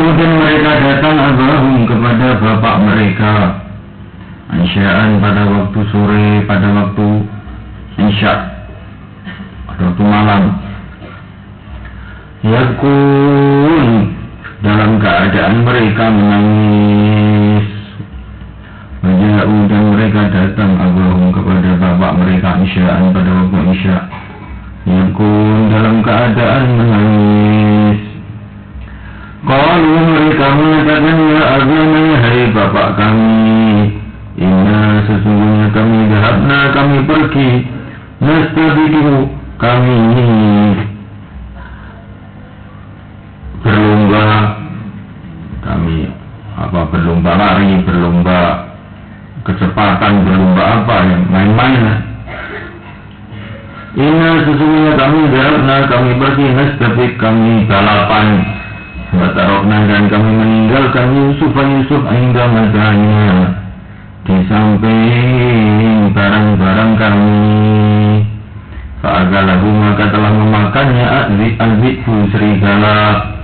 dan mereka datang abahum kepada bapak mereka Insya'an pada waktu sore, pada waktu Insya' pada waktu malam. Yakun dalam keadaan mereka menangis. Waja'u dan mereka datang abahum kepada bapak mereka Insya'an pada waktu Insya' Yakun dalam keadaan menangis. Qalu mereka mengatakan ya abana hai bapak kami, inna sesungguhnya kami dhahabna kami pergi, nastabidu kami berlomba, kami berlomba lari, berlomba kecepatan, berlomba apa yang main-main. Inna sesungguhnya kami dhahabna kami pergi, nastabid kami balapan. Batarokna dan kami meninggalkan Yusuf hingga matanya di samping barang-barang kami. Fa'agalahu maka telah memakannya azzifu serigala.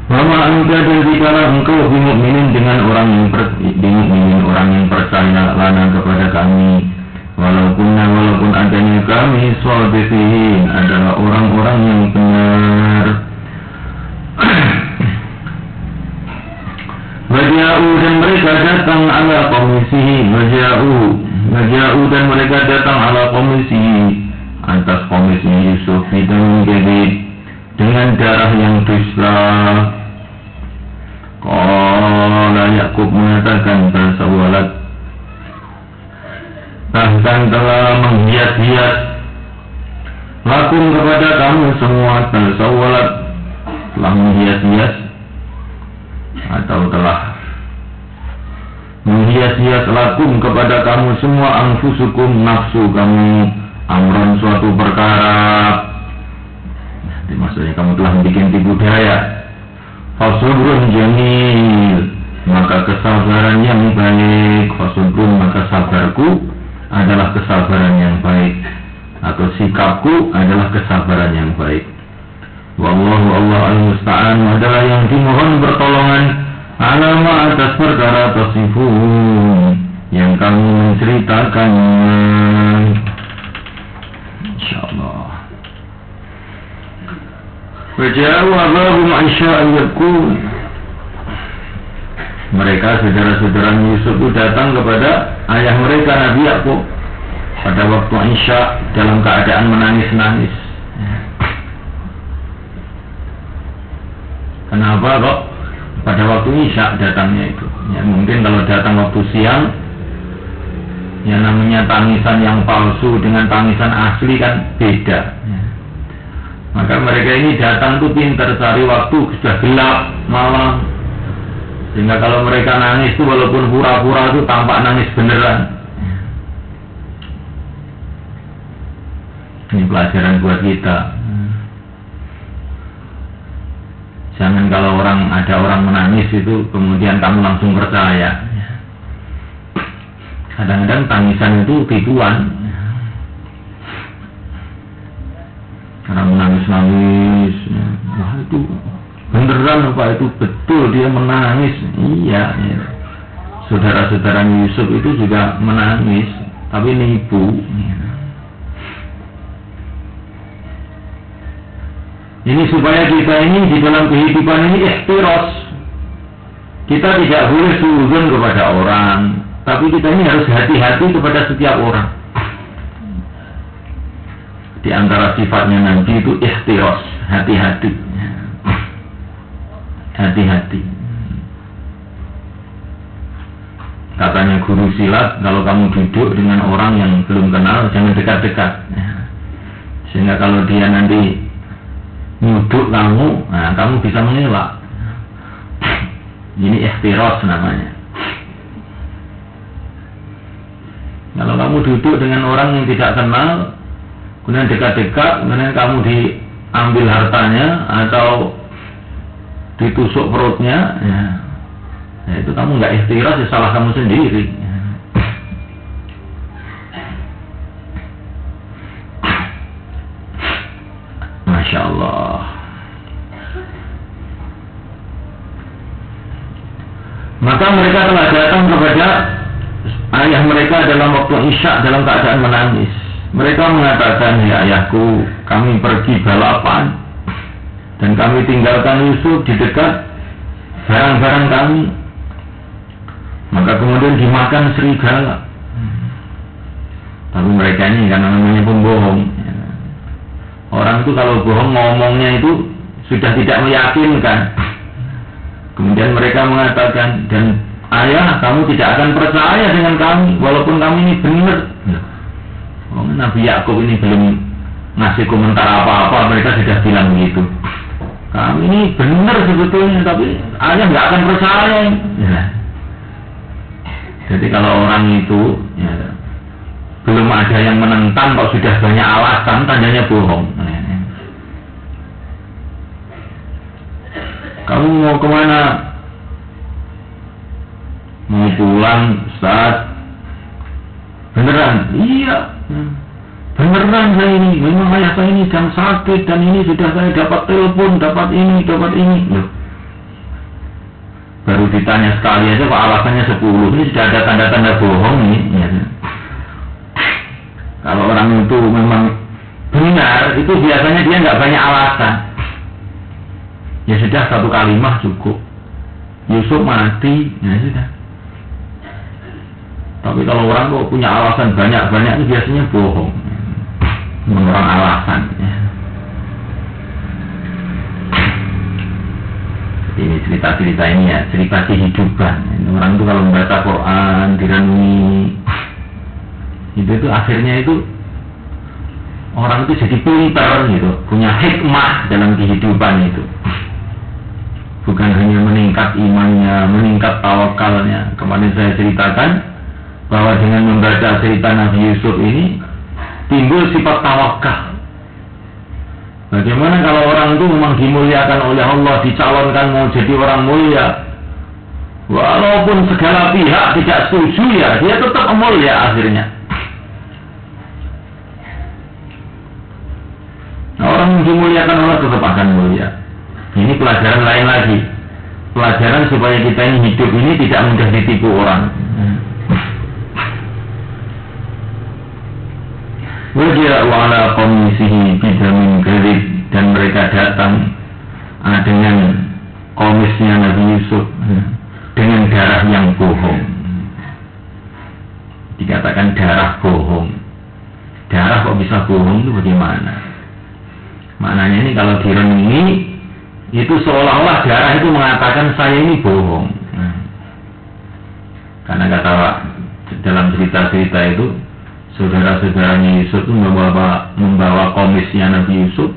Wama anta dan dikala engkau bimukminin dengan orang yang percaya lana kepada kami. Walaupun adanya kami shadiqin adalah orang-orang yang benar. Waja'u dan mereka datang ala komisihi. Waja'u dan mereka datang ala komisihi atas komisi Yusuf bidang jadid dengan darah yang dusta. Qala Yakub mengatakan tersawalat, bahkan telah menghias-hias lakum kepada kamu semua, tersawalat telah menghias-hias atau telah menghias-hias lakum kepada kamu semua anfusukum nafsu kamu amron suatu perkara. Jadi maksudnya kamu telah membuat tipu daya. Fasabrun jamil maka kesabaran yang baik. Fasabrun maka sabarku adalah kesabaran yang baik, atau sikapku adalah kesabaran yang baik. Wallahu Allah al-musta'an adalah yang dimohon pertolongan alama atas perkara tasifun yang kamu menceritakannya. InsyaAllah. Waja'u abahum Aisya'an yakun. Mereka saudara-saudara Yusuf itu datang kepada ayah mereka Nabi Yakub pada waktu Isya dalam keadaan menangis-nangis. Kenapa kok pada waktu Isya datangnya itu? Ya, mungkin kalau datang waktu siang, ya namanya tangisan yang palsu dengan tangisan asli kan beda. Ya. Maka mereka ini datang tuh pintar cari waktu sudah gelap malam, sehingga kalau mereka nangis tuh walaupun pura-pura tuh tampak nangis beneran. Ini pelajaran buat kita. Jangan kalau ada orang menangis itu kemudian kamu langsung percaya. Kadang-kadang tangisan itu tipuan. Karena menangis-nangis, wah itu beneran apa itu betul dia menangis. Iya, ya. Saudara-saudara Yusuf itu juga menangis, tapi nipu. Ini supaya kita ini di dalam kehidupan ini ihtiras. Kita tidak boleh suudzon kepada orang, tapi kita ini harus hati-hati kepada setiap orang. Di antara sifatnya nanti itu ihtiras, hati-hati. Hati-hati. Katanya guru silat, kalau kamu duduk dengan orang yang belum kenal, jangan dekat-dekat. Sehingga kalau dia nanti nyuduk kamu, nah kamu bisa mengelak. Ini ihtiras namanya. Kalau kamu duduk dengan orang yang tidak kenal, kemudian dekat-dekat, kemudian kamu diambil hartanya atau ditusuk perutnya, ya itu kamu nggak ihtiras, ya salah kamu sendiri. Masya Allah. mereka telah datang kepada ayah mereka dalam waktu Isya dalam keadaan menangis. Mereka mengatakan, ya ayahku, kami pergi balapan dan kami tinggalkan Yusuf di dekat barang-barang kami. Maka kemudian dimakan serigala. Tapi mereka ini karena namanya pembohong. Orang itu kalau bohong ngomongnya itu sudah tidak meyakinkan. Kemudian mereka mengatakan, dan ayah, kamu tidak akan percaya dengan kami walaupun kami ini benar. Nabi Yakub ini belum ngasih komentar apa-apa, mereka sudah bilang begitu. Kami ini benar sebetulnya, tapi ayah nggak akan percaya. Ya. Jadi kalau orang itu ya, belum ada yang menentang, kok sudah banyak alasan, tandanya bohong. Kamu mau kemana? Mau pulang, Ustaz? Beneran? Iya. Beneran saya ini. Memang ayah saya ini sedang sakit dan ini sudah saya dapat telepon, dapat ini. Loh. Baru ditanya sekali aja kok alasannya 10. Ini sudah ada tanda-tanda bohong nih. Ya. Kalau orang itu memang benar, itu biasanya dia nggak banyak alasan. Ya sudah, satu kalimat cukup. Yusuf mati, ya sudah. Tapi kalau orang kok punya alasan banyak-banyak, itu biasanya bohong. Orang alasan. Ya. Ini cerita-cerita ini ya, cerita kehidupan. Orang itu kalau membaca Quran, direnungi, itu akhirnya itu orang itu jadi pintar gitu, punya hikmah dalam kehidupan itu. Bukan hanya meningkat imannya, meningkat tawakalnya. Kemarin saya ceritakan bahwa dengan membaca cerita Nabi Yusuf ini timbul sifat tawakal. Bagaimana kalau orang itu memang dimuliakan oleh Allah, dicalonkan mau jadi orang mulia, walaupun segala pihak tidak setuju ya, dia tetap mulia akhirnya. Orang dimuliakan Allah tetap akan mulia. Ini pelajaran lain lagi. Pelajaran supaya kita ini hidup ini tidak mudah ditipu orang. Wajah wa'ala komisihi bidamin gerib, dan mereka datang dengan komisnya Nabi Yusuf dengan darah yang bohong. Dikatakan darah bohong. Darah kok bisa bohong itu bagaimana? Maknanya ini kalau direnungi, itu seolah-olah darah itu mengatakan saya ini bohong. Karena kata dalam cerita-cerita itu, saudara-saudaranya Yusuf itu membawa komisnya Nabi Yusuf,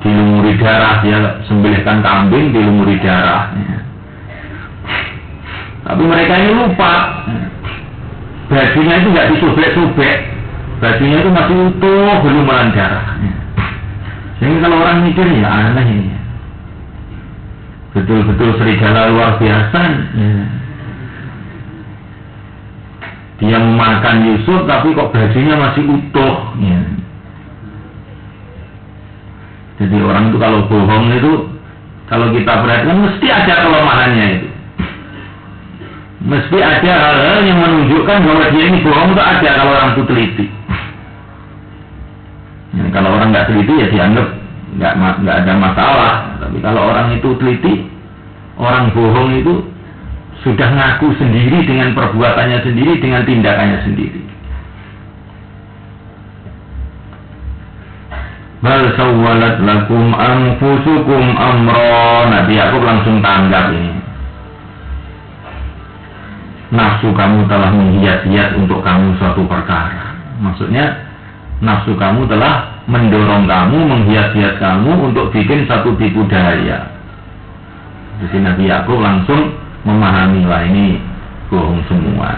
dilumuri darah, dia sembelihkan kambing, dilumuri darah. Tapi mereka ini lupa, bajunya itu nggak disobek-sobek, bajunya itu masih utuh, belum melan darah. Sehingga kalau orang mikir ya aneh ini, betul-betul serigala luar biasa. Dia memakan Yusuf tapi kok bajunya masih utuh. Jadi orang itu kalau bohong itu, kalau kita perhatikan mesti ada kelemahannya itu. Mesti ada hal-hal yang menunjukkan bahwa dia ini bohong itu ada kalau orang itu teliti. Kalau orang nggak teliti ya dianggap nggak ada masalah. Tapi kalau orang itu teliti, orang bohong itu sudah ngaku sendiri dengan perbuatannya sendiri, dengan tindakannya sendiri. Bal sawwalat lakum anfusukum amra. Nabi Yakub langsung tanggap ini. Nafsu kamu telah menghias-hias untuk kamu suatu perkara. Maksudnya nafsu kamu telah mendorong kamu, menghias-hias kamu untuk bikin satu tipu daya. Jadi Nabi Yakub langsung memahami, lah ini bohong semua.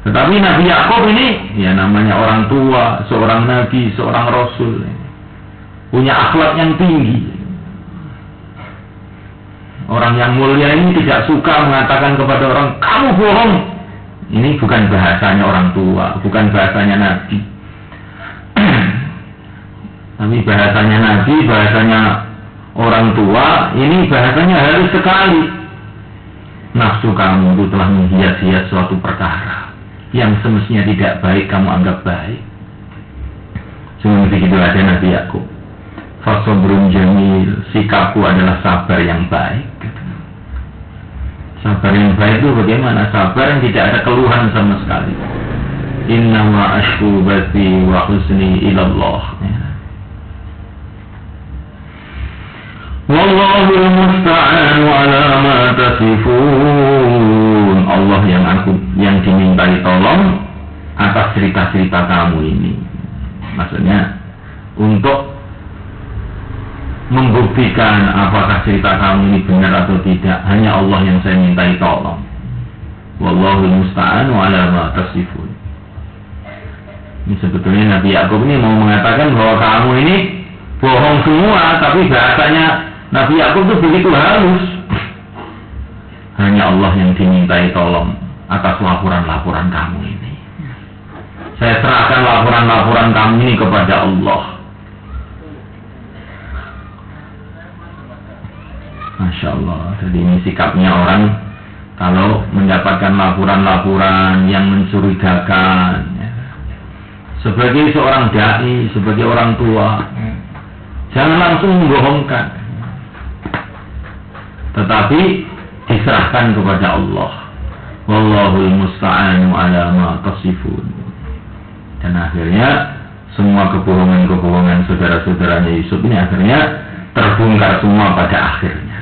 Tetapi Nabi Yakub ini ya namanya orang tua, seorang nabi, seorang rasul, punya akhlak yang tinggi. Orang yang mulia ini tidak suka mengatakan kepada orang kamu bohong. Ini bukan bahasanya orang tua, bukan bahasanya nabi. Tapi bahasanya nabi, bahasanya orang tua, ini bahasanya halus sekali. nafsu kamu itu telah menghias-hias suatu perkara yang semestinya tidak baik kamu anggap baik. Sungguh begitu ada Nabi Yakub. Fasobrun jamil, sikapku adalah sabar yang baik. Sabar yang baik itu bagaimana? Sabar yang tidak ada keluhan sama sekali. Innama ashku bati wa husni ilallah. Wallahul musta'an ala ma tasifun. Allah yang dimintai tolong atas cerita-cerita kamu ini. Maksudnya untuk membuktikan apakah cerita kamu ini benar atau tidak, hanya Allah yang saya mintai tolong. Wallahul musta'an ala ma tasifun. Ini sebetulnya Nabi Yakub ini mau mengatakan bahwa kamu ini bohong semua, tapi bahasanya Nabi Yakub itu begitu halus. Hanya Allah yang dimintai tolong atas laporan-laporan kamu ini. Saya serahkan laporan-laporan kamu ini kepada Allah. Masya Allah. Jadi ini sikapnya orang kalau mendapatkan laporan-laporan yang mencurigakan, ya. Sebagai seorang dai, sebagai orang tua, jangan langsung membohongkan, tetapi diserahkan kepada Allah. Wallahul musta'anu ala ma tasifun. Dan akhirnya semua kebohongan-kebohongan saudara-saudaranya Yusuf ini akhirnya terbongkar semua pada akhirnya,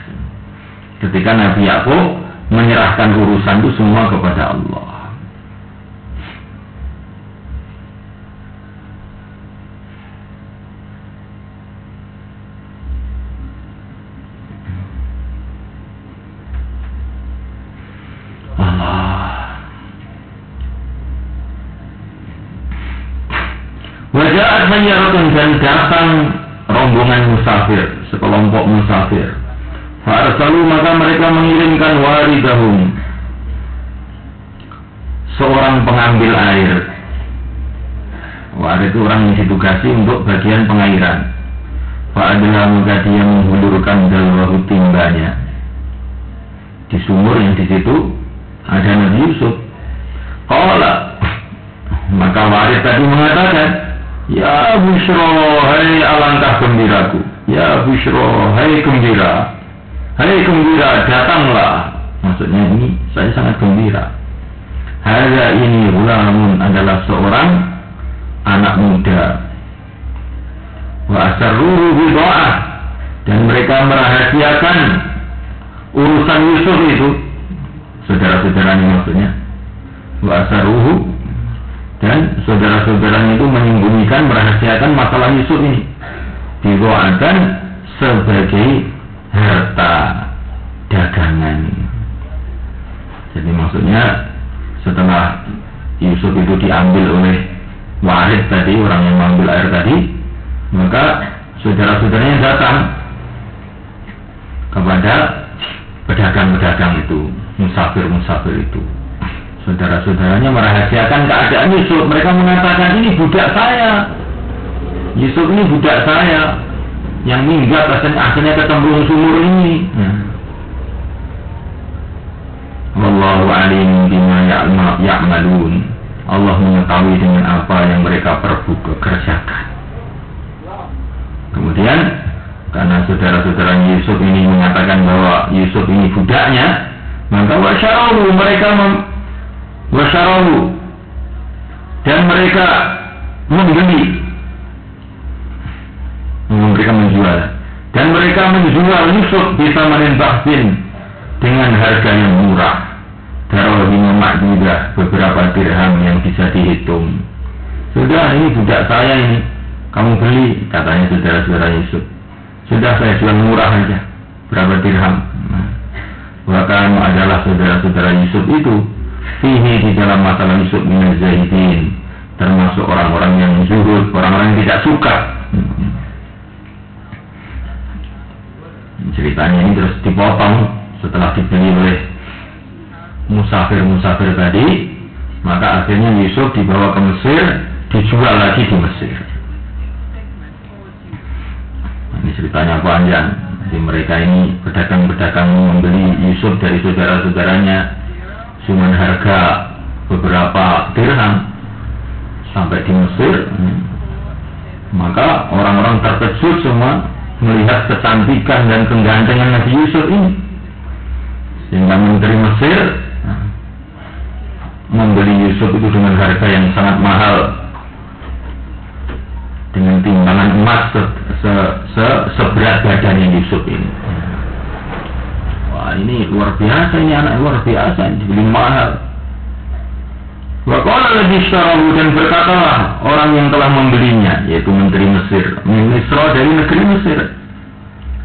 ketika Nabi Yakub menyerahkan urusan itu semua kepada Allah. Wajah menyerukan dan datang rombongan musafir, sekelompok musafir. Fa'arsalu, maka mereka mengirimkan waridahum, seorang pengambil air. Warid itu orang yang ditugasi untuk bagian pengairan. Fa'adlah, maka dia menghulurkan dalwahu, timbanya di sumur yang di situ ada Nabi Yusuf. Qala, maka warid tadi mengatakan, ya Bushra, hai alangkah gembiraku. Ya Bushra, hai gembira. Hai gembira, datanglah. Maksudnya ini saya sangat gembira. Hadza, ini ghulamun, adalah seorang anak muda. Wa asarruhu bid'ah, dan mereka merahasiakan urusan Yusuf itu. Saudara-saudaranya maksudnya. Wa asarruhu, dan saudara-saudaranya itu menyembunyikan, merahasiakan masalah Yusuf ini. Didoakan sebagai harta dagangan. Jadi maksudnya setelah Yusuf itu diambil oleh warid tadi, orang yang mengambil air tadi, maka saudara-saudaranya datang kepada pedagang-pedagang itu, musafir-musafir itu. Saudara-saudaranya merahasiakan keadaan Yusuf. Mereka mengatakan, ini budak saya, Yusuf ini budak saya, yang minggat akhirnya ketemu sumur ini. Wallahu alim bima ya'malun. Allah mengetahui dengan apa yang mereka kerjakan. Kemudian karena saudara-saudara Yusuf ini mengatakan bahwa Yusuf ini budaknya, maka wasyarahu, mereka wasyarahu, dan mereka membeli, mereka menjual, dan mereka menjual Yusuf bisa menembaksin dengan harga yang murah. Darahim ma'dudah, beberapa dirham yang bisa dihitung. Sudah, ini budak saya ini, kamu beli, katanya saudara-saudara Yusuf. Sudah, saya jual murah aja, berapa dirham. Bahkan adalah saudara-saudara Yusuf itu fihi, di dalam masalah Yusuf minaz zahidin, termasuk orang-orang yang zuhud, orang-orang yang tidak suka. Ceritanya ini terus dipotong setelah dibeli oleh musafir-musafir tadi, maka akhirnya Yusuf dibawa ke Mesir, dijual lagi di Mesir. Ini ceritanya panjang. Jadi mereka ini pedagang-pedagang membeli Yusuf dari saudara-saudaranya cuma harga beberapa dirham sampai di Mesir. Maka orang-orang terkejut semua melihat kecantikan dan kegantengan Nabi Yusuf ini, sehingga menteri Mesir membeli Yusuf itu dengan harga yang sangat mahal, dengan timbangan emas seberat badannya Yusuf ini. Wah, ini luar biasa, ini anak luar biasa, ini dibeli mahal. Wa qala alladzi ishtarahu, dan berkatalah orang yang telah membelinya, yaitu menteri Mesir, Misra, dari negeri Mesir.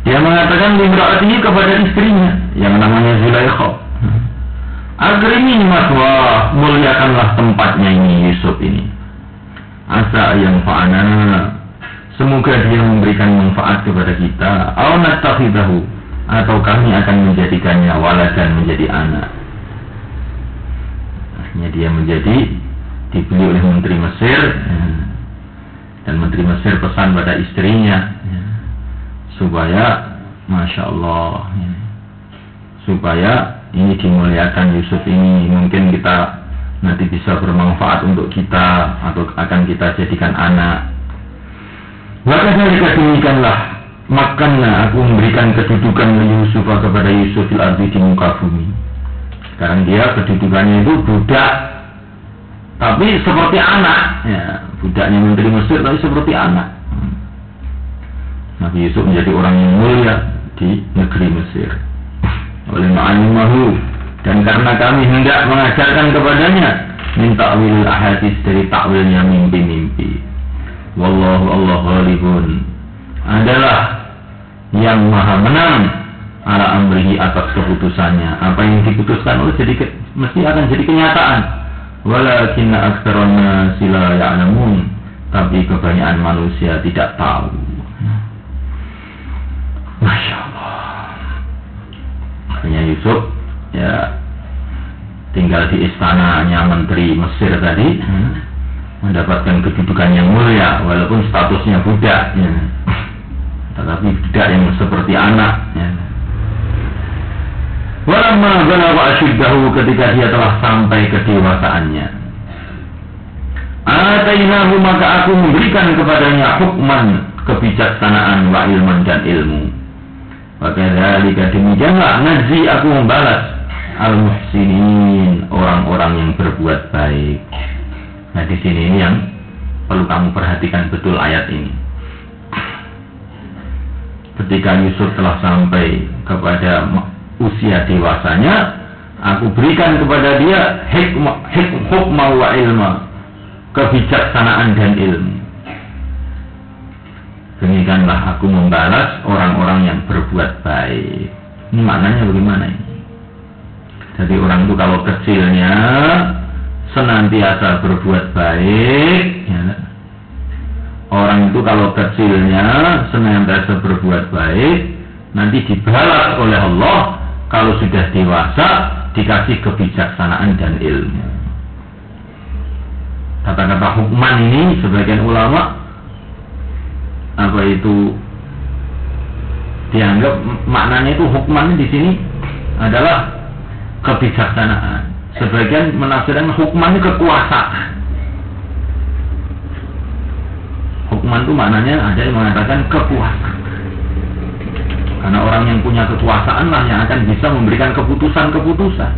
Dia mengatakan limra'atihi, kepada istrinya yang namanya Zulaikha, akrimi maswa, muliakanlah tempatnya ini Yusuf ini. Asa yang fa'ana, semoga dia memberikan manfaat kepada kita. Aw nattakhidahu, atau kami akan menjadikannya waladan, menjadi anak. Akhirnya dia menjadi dibeli oleh menteri Mesir, dan menteri Mesir pesan pada istrinya supaya, masya Allah, supaya ini dimuliakan Yusuf ini, mungkin kita nanti bisa bermanfaat untuk kita, atau akan kita jadikan anak. Maka demikianlah, makanya aku memberikan kedudukan Yusuf kepada Yusuf fil ardi, di muka bumi. Sekarang dia kedudukannya itu budak, tapi seperti anak, ya, budaknya menteri Mesir tapi seperti anak. Nabi Yusuf menjadi orang yang mulia di negeri Mesir oleh ma'alimahu, dan karena kami hendak mengajarkan kepadanya min ta'wil ahadits, dari takwilnya mimpi-mimpi. Wallahu Allah ghalibun, adalah yang maha menang, ala amrihi, atas keputusannya. Apa yang diputuskan oleh mesti akan jadi kenyataan. Walakinna aktsarun nasi la ya'lamun, tapi kebanyakan manusia tidak tahu. Masya Allah. Akhirnya Yusuf ya tinggal di istananya menteri Mesir tadi, mendapatkan kedudukan yang mulia walaupun statusnya budak, ya. Tetapi budak yang seperti anak, ya. Walamma balagha ashuddahu, ketika dia telah sampai kedewasaannya, atainahu, maka aku memberikan kepadanya hukman, kebijaksanaan, wa ilman, dan ilmu. Wakadzalika, demikianlah, najzi, aku membalas al-muhsinin, orang-orang yang berbuat baik. Nah, di sini ini yang perlu kamu perhatikan betul ayat ini. Ketika Yusuf telah sampai kepada usia dewasanya, aku berikan kepada dia hukma wa ilma, kebijaksanaan dan ilmu. Demikianlah aku membalas orang-orang yang berbuat baik. Ini maknanya bagaimana ini? Jadi orang itu kalau kecilnya senantiasa berbuat baik, ya. Orang itu kalau kecilnya senantiasa berbuat baik, nanti dibalas oleh Allah kalau sudah dewasa, dikasih kebijaksanaan dan ilmu. Kata-kata hukman ini sebagian ulama apa itu dianggap maknanya itu hukman di sini adalah kebijaksanaan. Sebagian menafsirkan hukman itu kekuasaan. Hukman itu maknanya ada yang mengatakan kekuasaan. Karena orang yang punya kekuasaan lah yang akan bisa memberikan keputusan-keputusan.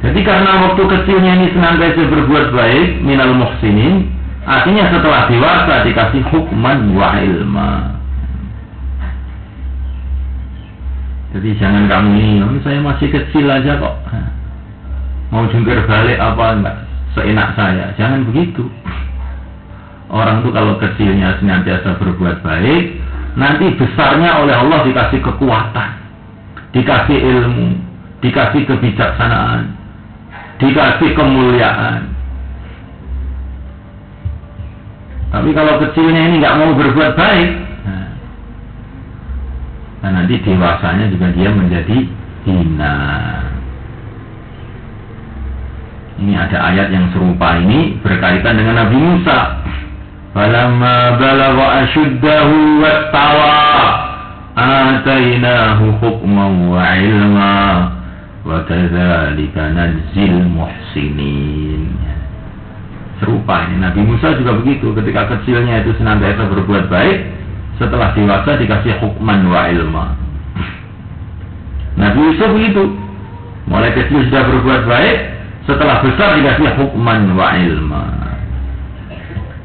Jadi karena waktu kecilnya ini senantiasa berbuat baik, minal muhsinin, artinya setelah dewasa dikasih hukman wa ilma. Jadi jangan kamu ini, saya masih kecil aja kok, mau jungkir balik apa enggak, seenak saya. Jangan begitu. Orang itu kalau kecilnya senantiasa berbuat baik, nanti besarnya oleh Allah dikasih kekuatan, dikasih ilmu, dikasih kebijaksanaan, dikasih kemuliaan. Tapi kalau kecilnya ini nggak mau berbuat baik, nah nanti dewasanya juga dia menjadi hina. Ini ada ayat yang serupa ini berkaitan dengan Nabi Musa. falamma balagha ashuddahu wattawa atainahu hukman wa ilma wa kadzalika najzil muhsinin. Serupa ini Nabi Musa juga begitu, ketika kecilnya itu senantiasa berbuat baik, setelah dewasa dikasih hukman wa ilma. Nabi Yusuf begitu, mulai kecil sudah berbuat baik, setelah besar dikasih hukman wa ilma.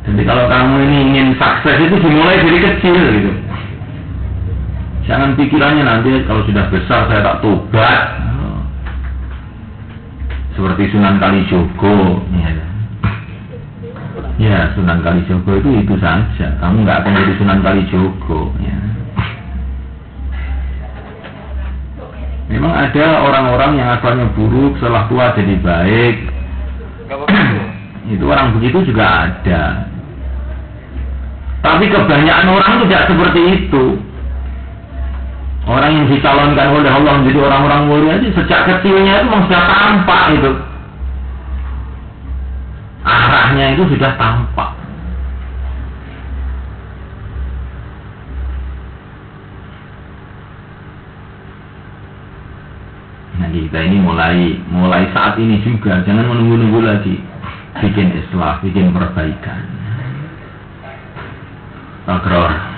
Jadi kalau kamu ini ingin sukses itu dimulai dari kecil gitu. Jangan pikirannya nanti kalau sudah besar saya tak tobat. Seperti Sunan Kalijogo. Ya, Sunan Kalijogo itu saja. Kamu nggak akan jadi Sunan Kalijogo. Ya. Memang ada orang-orang yang asalnya buruk, setelah tua jadi baik. Itu orang begitu juga ada. Tapi kebanyakan orang tidak seperti itu. Orang yang dicalonkan oleh Allah menjadi orang-orang mulia itu sejak kecilnya itu memang sudah tampak itu. Arahnya itu sudah tampak. Nah kita ini mulai saat ini juga, jangan menunggu-nunggu lagi, bikin islah, bikin perbaikan. Takrar.